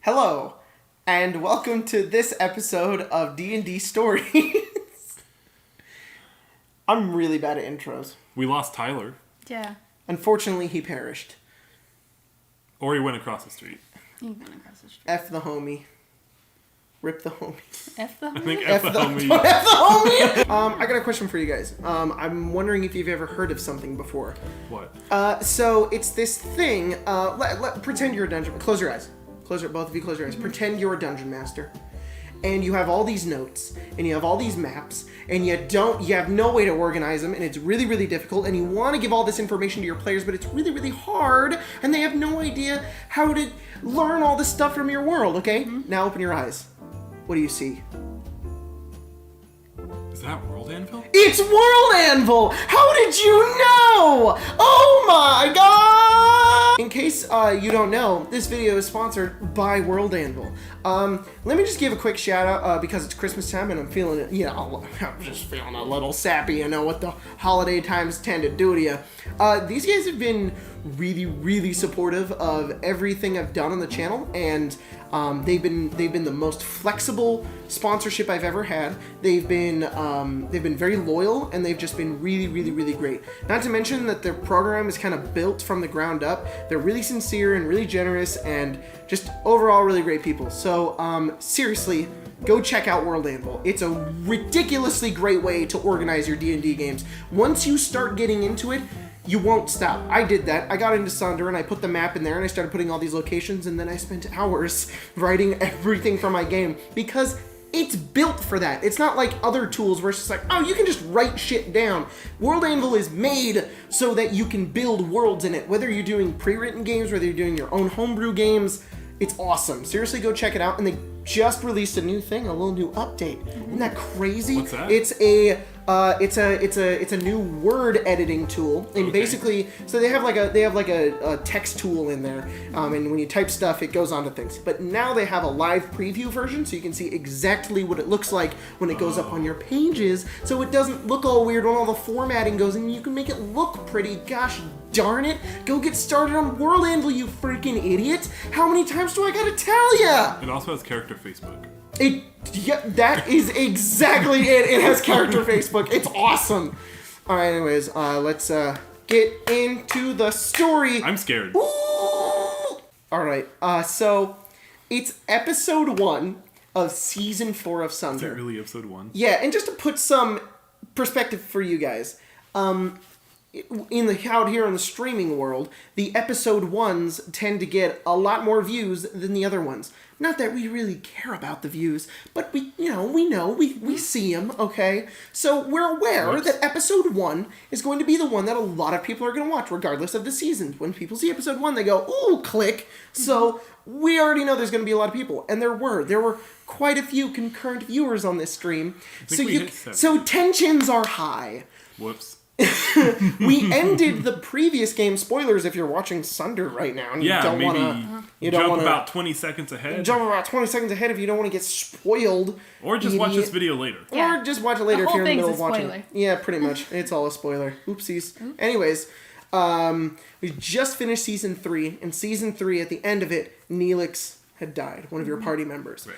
Hello, and welcome to this episode of D&D Stories. I'm really bad at intros. We lost Tyler. Yeah. Unfortunately, he perished. Or he went across the street. He went across the street. F the homie. Rip the homie. F the homie? I think F the homie. F the homie! I got a question for you guys. I'm wondering if you've ever heard of something before. What? So it's this thing. Pretend you're a dungeon. Close your eyes. Both of you close your eyes. Pretend you're a dungeon master. And you have all these notes, and you have all these maps, and you have no way to organize them, and it's really, really difficult, and you want to give all this information to your players, but it's really, really hard, and they have no idea how to learn all this stuff from your world, okay? Mm-hmm. Now open your eyes. What do you see? Is that World Anvil? It's World Anvil! How did you know? Oh my god! In case you don't know, this video is sponsored by World Anvil. Let me just give a quick shout out because it's Christmas time and I'm feeling it, I'm just feeling a little sappy, what the holiday times tend to do to you. These guys have been really, really supportive of everything I've done on the channel, and they've been the most flexible sponsorship I've ever had. They've been very loyal, and they've just been really, really, really great. Not to mention that their program is kind of built from the ground up. They're really sincere and really generous, and just overall really great people. So seriously, go check out World Anvil. It's a ridiculously great way to organize your D&D games. Once you start getting into it, you won't stop. I did that. I got into Sunder and I put the map in there and I started putting all these locations, and then I spent hours writing everything for my game because it's built for that. It's not like other tools where it's just like, oh, you can just write shit down. World Anvil is made so that you can build worlds in it. Whether you're doing pre-written games, whether you're doing your own homebrew games, it's awesome. Seriously, go check it out. And they just released a new thing, a little new update. Isn't that crazy? What's that? It's a new word editing tool, and okay. Basically, so they have like a text tool in there, and when you type stuff, it goes onto things. But now they have a live preview version, so you can see exactly what it looks like when it goes up on your pages, so it doesn't look all weird when all the formatting goes in. You can make it look pretty. Gosh darn it! Go get started on World Anvil, you freaking idiot! How many times do I gotta tell ya? It also has character Facebook. Yeah, that is exactly it. It has character Facebook. It's awesome. All right, anyways, let's get into the story. I'm scared. Ooh! All right, so it's episode 1 of season 4 of Sunder. Is it really episode 1? Yeah, and just to put some perspective for you guys, out here in the streaming world, the episode 1s tend to get a lot more views than the other ones. Not that we really care about the views, but we see them, okay? So we're aware that episode 1 is going to be the one that a lot of people are going to watch, regardless of the season. When people see episode 1, they go, ooh, click. So we already know there's going to be a lot of people. And there were quite a few concurrent viewers on this stream. So tensions are high. Whoops. We ended the previous game. Spoilers if you're watching Sunder right now and you don't want to. Jump about 20 seconds ahead. Jump about 20 seconds ahead if you don't want to get spoiled. Or just watch this video later. Or just watch it later if you're in the middle of watching. Spoiler. Yeah, pretty much. It's all a spoiler. Oopsies. Oops. Anyways, we just finished season 3. And season 3, at the end of it, Neelix had died, one of your party members. Right.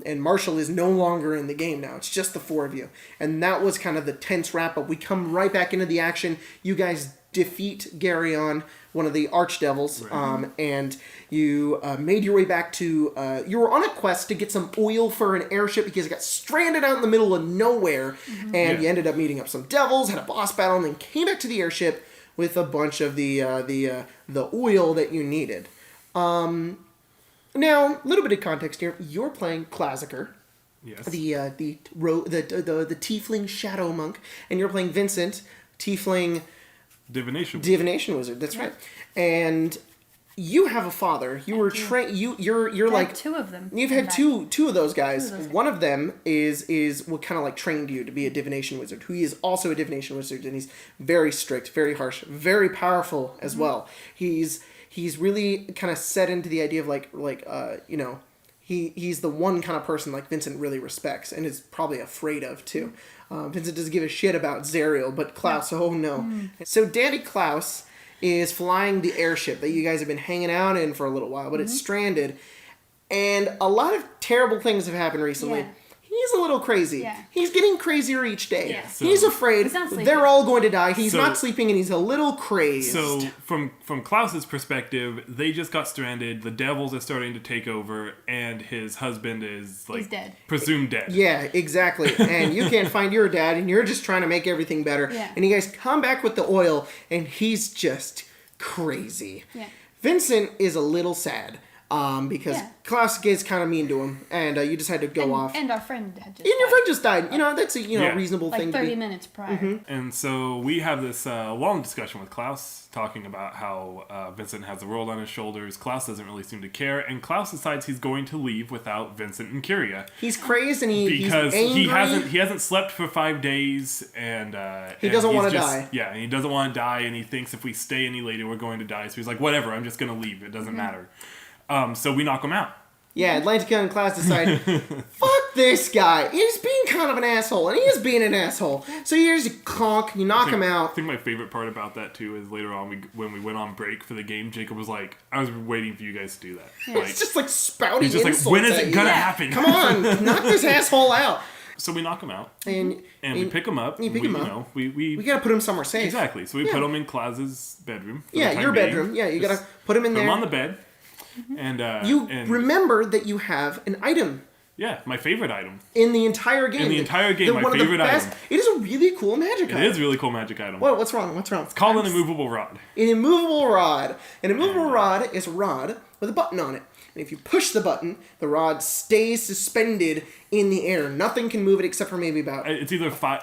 And Marshall is no longer in the game now. It's just the 4 of you. And that was kind of the tense wrap-up. We come right back into the action. You guys defeat Garyon, one of the archdevils, and you made your way back to... you were on a quest to get some oil for an airship because it got stranded out in the middle of nowhere, and you ended up meeting up some devils, had a boss battle, and then came back to the airship with a bunch of the oil that you needed. Now, a little bit of context here. You're playing Klassiker, yes. the Tiefling Shadow Monk, and you're playing Vincent, Tiefling Divination Wizard. That's right. And you have a father. You were trained. You're like 2 of them. You've had two of those guys. One of them is what kind of like trained you to be a divination wizard. Who is also a divination wizard, and he's very strict, very harsh, very powerful as well. He's really kind of set into the idea of he's the one kind of person like Vincent really respects and is probably afraid of too. Vincent doesn't give a shit about Zariel, but Klaus, oh no. So Daddy Klaus is flying the airship that you guys have been hanging out in for a little while, but it's stranded. and a lot of terrible things have happened recently. Yeah. He's a little crazy. Yeah. He's getting crazier each day. Yeah. So- He's afraid He's not sleeping. they're all going to die. He's So- not sleeping and he's a little crazed. So from Klaus's perspective, they just got stranded. The devils are starting to take over, and his husband is like He's dead. presumed dead. Yeah, exactly. And you can't find your dad, and you're just trying to make everything better. Yeah. And you guys come back with the oil, and he's just crazy. Yeah. Vincent is a little sad because Yeah. Klaus gets kind of mean to him, and you decide to go off. And our friend had just And your died, friend just died. You know, that's a Yeah. reasonable like thing 30 to be. minutes prior. And so we have this long discussion with Klaus, talking about how Vincent has the world on his shoulders. Klaus doesn't really seem to care, and Klaus decides he's going to leave without Vincent and Kyria He's crazed and because he's angry. he hasn't slept for 5 days, and He doesn't he's wanna just- die. Yeah, and he doesn't want to die, and he thinks if we stay any later, we're going to die. So he's like, whatever, I'm just going to leave. It doesn't matter. So we knock him out. Yeah, Atlantica and Klaus decide, fuck this guy. He's being kind of an asshole, and he is being an asshole. So you just clonk, you knock him I out. think my favorite part about that too is later on when we went on break for the game, Jacob was like, "I was waiting for you guys to do that." Like, It's just like spouting he's just like, insults "When is at it you. gonna Yeah. happen?" Come on, knock this asshole out. So we knock him out, And we pick him up. You pick him up. You know, we we gotta put him somewhere safe. exactly. So we Yeah. put him in Klaus's bedroom. for the Yeah, time your being. bedroom. Yeah, you Just gotta put him in put there. him on the bed, and You and remember that you have an item yeah, my favorite item. in the entire game. In the entire game, my one of the favorite best- item. It is a really cool magic It item. is a really cool magic item. What? What's wrong? What's wrong? It's called an immovable rod. An immovable rod. An immovable rod is a rod with a button on it. And if you push the button, the rod stays suspended in the air. Nothing can move it except for maybe about It's either five.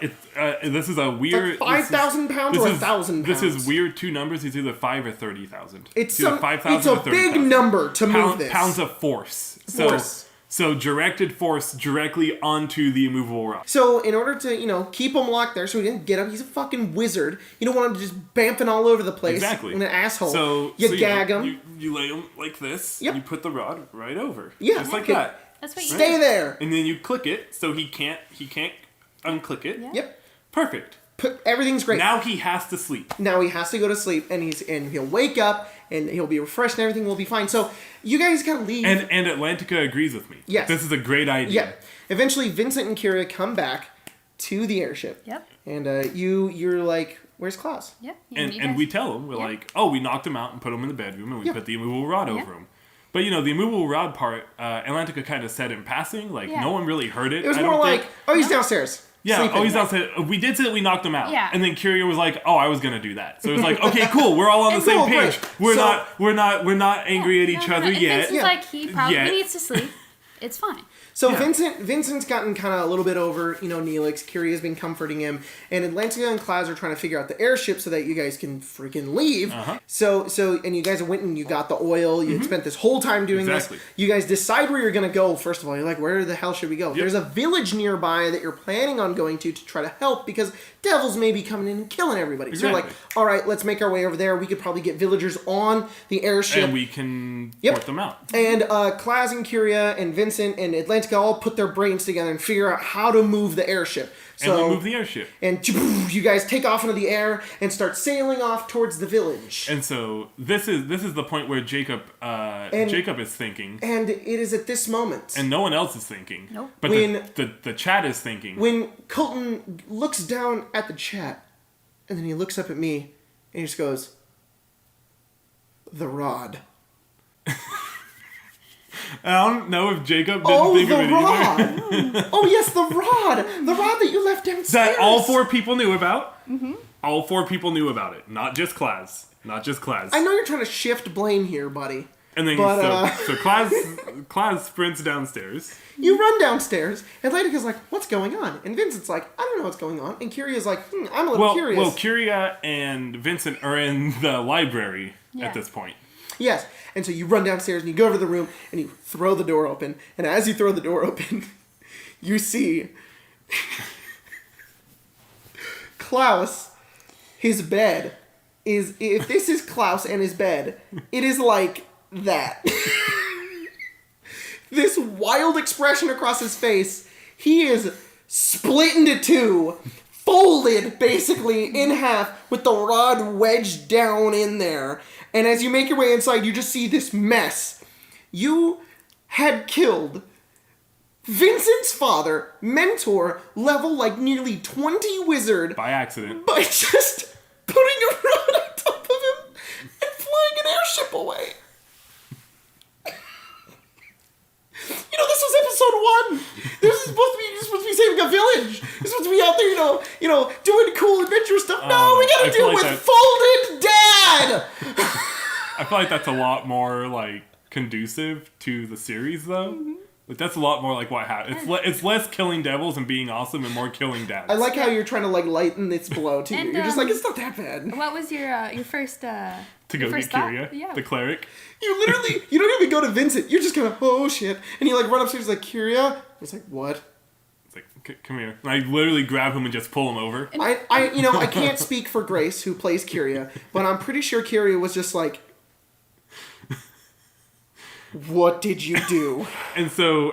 This is a weird. like 5,000 pounds this or is- 1,000 This pounds. is weird. Two numbers. It's either 5 or 30,000. It's either some. 5,000 It's or a big 30,000. number to move this. Pounds of force. Force. So directed force directly onto the immovable rod. So in order to, keep him locked there so he didn't get up, he's a fucking wizard. You don't want him just bamfing all over the place. Exactly. And an asshole. So you so gag know, him. You lay him like this. Yep. You put the rod right over. Yeah, Just like okay. that. That's what you Stay there. And then you click it so he can't unclick it. Yeah. Yep. Perfect. Everything's great. Now he has to sleep. Now he has to go to sleep, and he'll wake up, and he'll be refreshed, and everything will be fine. So you guys gotta leave. And Atlantica agrees with me. Yes. This is a great idea. yeah. Eventually, Vincent and Kyria come back to the airship. Yep. And you're like, "Where's Klaus?" Yep. And we tell him, we're Yeah. like, oh, we knocked him out and put him in the bedroom, and we Yeah. put the immovable rod over him. But the immovable rod part, Atlantica kind of said in passing, like Yeah. no one really heard it. It was I more don't like, think. "Oh, he's No. downstairs." Yeah, sleeping. oh, he's outside. We did say that we knocked him out. Yeah. And then Kyria was like, oh, I was gonna do that. So it was like, okay, cool, we're all on the And same cool, page. great. We're not angry at each other If yet. Vincent's like, he probably Yet. needs to sleep. It's fine. So Yeah. Vincent's gotten kind of a little bit over, Neelix. Kyria's been comforting him, and Atlantica and Klaus are trying to figure out the airship so that you guys can freaking leave. Uh-huh. So and you guys went and you got the oil. You had spent this whole time doing Exactly. this. You guys decide where you're gonna go. First of all, you're like, where the hell should we go? Yep. There's a village nearby that you're planning on going to try to help because devils may be coming in and killing everybody. So you're like, Exactly. all right, let's make our way over there. We could probably get villagers on the airship. And we can Yep. port them out. And Klaus and Kyria and Vincent and Atlantica all put their brains together and figure out how to move the airship. So, And we move the airship. and you guys take off into the air and start sailing off towards the village. And so this is the point where Jacob is thinking, And it is at this moment and no one else is thinking. Nope. But When- the chat is thinking. when Colton looks down at the chat and then he looks up at me and he just goes, "The rod." I don't know if Jacob didn't Oh, think the of it either. rod! Oh yes, the rod! The rod that you left downstairs. That all 4 people knew about. Mm-hmm. All 4 people knew about it, not just Klaus. Not just Klaus. I know you're trying to shift blame here, buddy. And then But, so Klaus sprints downstairs. You run downstairs, and Atlantica's like, "What's going on?" And Vincent's like, "I don't know what's going on." And Kyria's like, "I'm a little curious." Well, Kyria and Vincent are in the library Yeah. at this point. Yes. And so you run downstairs, and you go over to the room, and you throw the door open. And as you throw the door open, you see Klaus, his bed is, if this is Klaus and his bed, it is like that. This wild expression across his face. He is split into two, folded basically in half with the rod wedged down in there. And as you make your way inside, you just see this mess. You had killed Vincent's father, mentor, level like nearly 20 wizard, By accident. by just putting a rod on top of him and flying an airship away. You know, this was episode 1. This is supposed to be, you're supposed to be saving a village. You're supposed to be out there, you know, doing cool adventure stuff. No, we gotta I deal feel like with folded dad. I feel like that's a lot more, like, conducive to the series, though. Mm-hmm. Like, that's a lot more like what happened. It's less killing devils and being awesome and more killing dads. I like how you're trying to like lighten its blow to you. And, You're just like, it's not that bad. What was your first to your go first get thought? Kyria, Yeah. the cleric. You literally, you don't even go to Vincent. You're just kind of, oh shit. And you like run upstairs like, Kyria? It's like, what? It's like, come here. And I literally grab him and just pull him over. I can't speak for Grace, who plays Kyria, but I'm pretty sure Kyria was just like, what did you do? And so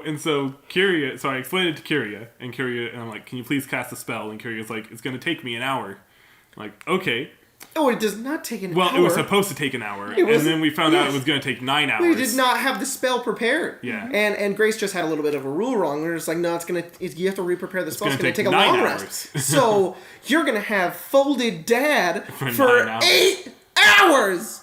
Kyria, so I explained it to Kyria, and I'm like, can you please cast a spell? And Kyria's like, it's going to take me an hour. I'm like, okay. Oh, it does not take an hour. Well, it was supposed to take an hour, and then we found out it was going to take 9 hours. We did not have the spell prepared. Yeah. And Grace just had a little bit of a rule wrong. We're just like, no, you have to re-prepare the spell. It's gonna going to take take a 9 long hours. rest. So you're going to have folded dad for 9 hours. 8 hours.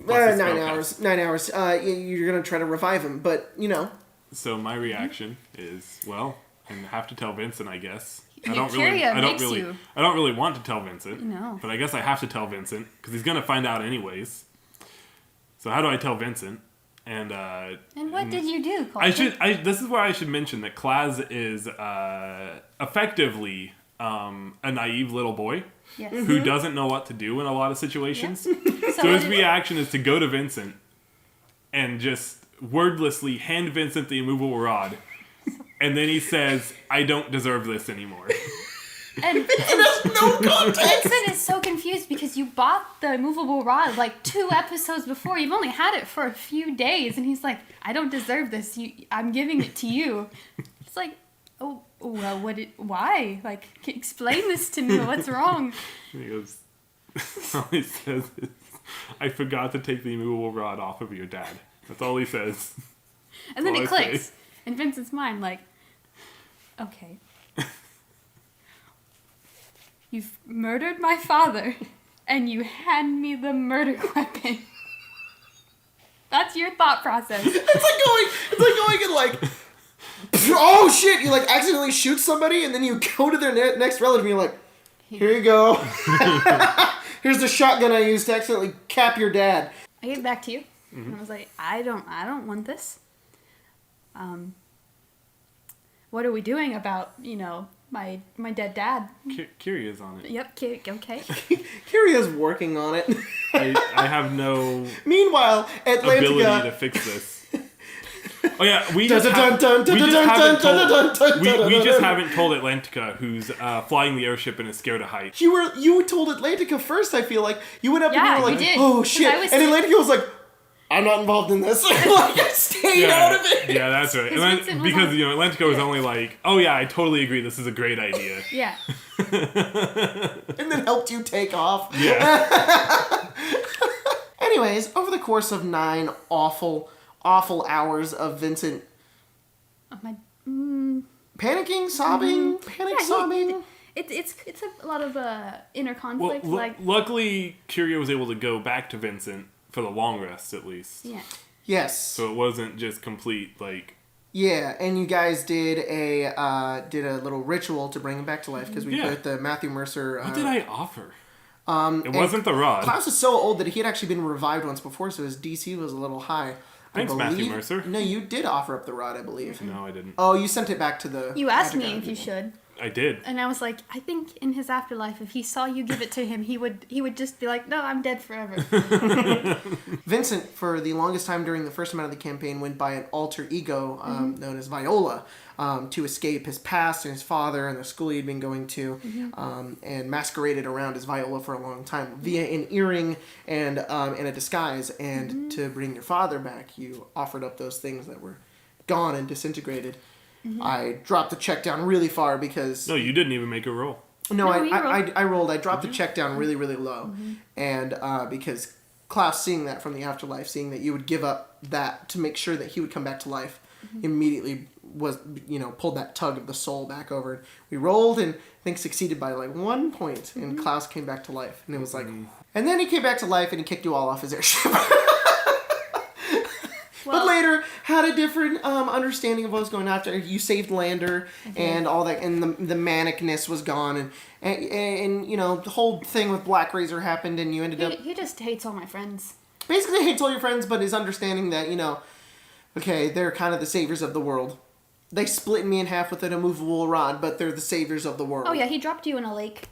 Plus the 9 spell hours. cast. 9 hours. You're going to try to revive him, but, you know. So my reaction is, well, I have to tell Vincent, I guess. I Yeah, don't Kyria makes really you. I don't really want to tell Vincent. No. But I guess I have to tell Vincent because he's gonna find out anyways. So how do I tell Vincent? And what did you do, Colton? this is where I should mention that Klaz is effectively a naive little boy Yes. who doesn't know what to do in a lot of situations. So So his what- reaction is to go to Vincent and just wordlessly hand Vincent the immovable rod. And then he says, I don't deserve this anymore. And No context. Vincent is so confused because you bought the movable rod like 2 episodes before. You've only had it for a few days, and he's like, "I don't deserve this. I'm giving it to you." It's like, oh well, why? Like, explain this to me. What's wrong? And he goes, all he says is, I forgot to take the immovable rod off of your dad. That's all he says. And then all it I say. clicks in Vincent's mind, like, okay. You've murdered my father, and you hand me the murder weapon. That's your thought process. It's like going and like, oh shit, you like accidentally shoot somebody and then you go to their next relative and you're like, here you go. Here's the shotgun I used to accidentally cap your dad. I gave it back to you, and I was like, I don't want this. What are we doing about, my dead dad? Kyria's on it. Yep, okay. Kyria's working on it. I have no Meanwhile, ability to Atlantica. fix this. Oh yeah, we Dun, just dun, dun, dun, dun, dun, dun, dun, dun, dun, we dun, just dun. haven't told Atlantica, who's flying the airship and is scared of heights. You told Atlantica first, I feel like. You went up Yeah, and you were you like, did. oh 'Cause shit. I was And sick. Atlantica was like, I'm not involved in this. Like, I stayed out of it. Yeah, that's right. And then, Vincent was because on- Atlantica was only like, oh yeah, I totally agree. This is a great idea. Yeah. And then helped you take off. Yeah. Anyways, over the course of 9 awful hours of Vincent Oh, my. panicking, sobbing, Yeah, sobbing. It's a lot of inner Well, conflict. like, luckily, Kyria was able to go back to Vincent for the long rest, at least. yeah. Yes. So it wasn't just complete, like... Yeah, and you guys did a little ritual to bring him back to life because we Yeah. put the Matthew Mercer. What did I offer? It and wasn't the rod. Klaus is so old that he had actually been revived once before, so his DC was a little high. Thanks, Matthew Mercer. No, you did offer up the rod, I believe. No, I didn't. Oh, you sent it back to the. You asked me Magic if you people. should. I did. And I was like, I think in his afterlife, if he saw you give it to him, he would just be like, no, I'm dead forever. Vincent, for the longest time during the first amount of the campaign, went by an alter ego known as Viola to escape his past and his father and the school he'd been going to, and masqueraded around as Viola for a long time via an earring and a disguise. And to bring your father back, you offered up those things that were gone and disintegrated. I dropped the check down really far because... No, you didn't even make a roll. No, No, I you rolled. rolled. I dropped the check down really, really low. And because Klaus, seeing that from the afterlife, seeing that you would give up that to make sure that he would come back to life, immediately was, pulled that tug of the soul back over. We rolled and I think succeeded by like 1 point, and Klaus came back to life. And it was like, and then he came back to life and he kicked you all off his airship. But later had a different understanding of what was going on after. You saved Lander and all that, and the manicness was gone, and the whole thing with Black Razor happened, and you ended up... He just hates all my friends. Basically hates all your friends, but is understanding that, okay, they're kind of the saviors of the world. They split me in half with an immovable rod, but they're the saviors of the world. Oh yeah, he dropped you in a lake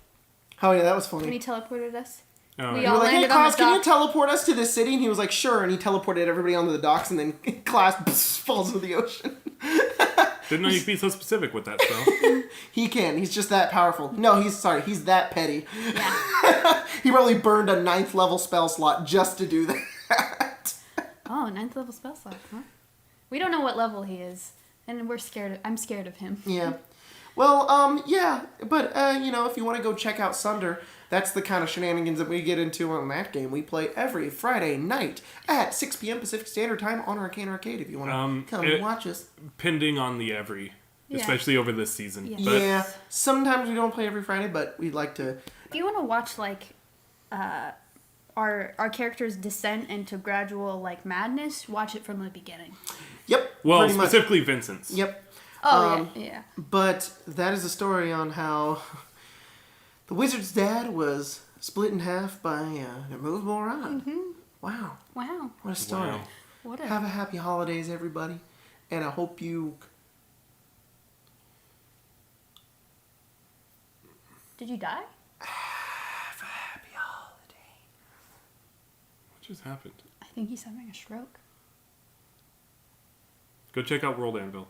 Oh yeah, that was funny. when he teleported us. Oh, We yeah. all You were like, hey, landed on Klaus, the can you dock. teleport us to this city? And he was like, sure. And he teleported everybody onto the docks, and then Klaus falls into the ocean. Didn't know you could be so specific with that spell. He can. He's just that powerful. No, he's that petty. Yeah. He probably burned a 9th level spell slot just to do that. Oh, 9th level spell slot, huh? We don't know what level he is, and I'm scared of him. Yeah. Well, yeah. But, if you want to go check out Sunder, that's the kind of shenanigans that we get into on that game. We play every Friday night at 6 p.m. Pacific Standard Time on Arcane Arcade if you want to come and watch us. Pending on the every, Yeah. especially over this season. Yeah. But Yeah. Sometimes we don't play every Friday, but we'd like to... If you want to watch our character's descent into gradual madness, watch it from the beginning. Yep. well, pretty much. specifically Vincent's. Yep. Oh yeah. But that is a story on how the wizard's dad was split in half by an immovable rod. Mm-hmm. Wow. Wow. What a story. Wow. What a Have a happy holidays, everybody. And I hope you... Did you die? have a happy holiday. What just happened? I think he's having a stroke. Go check out World Anvil.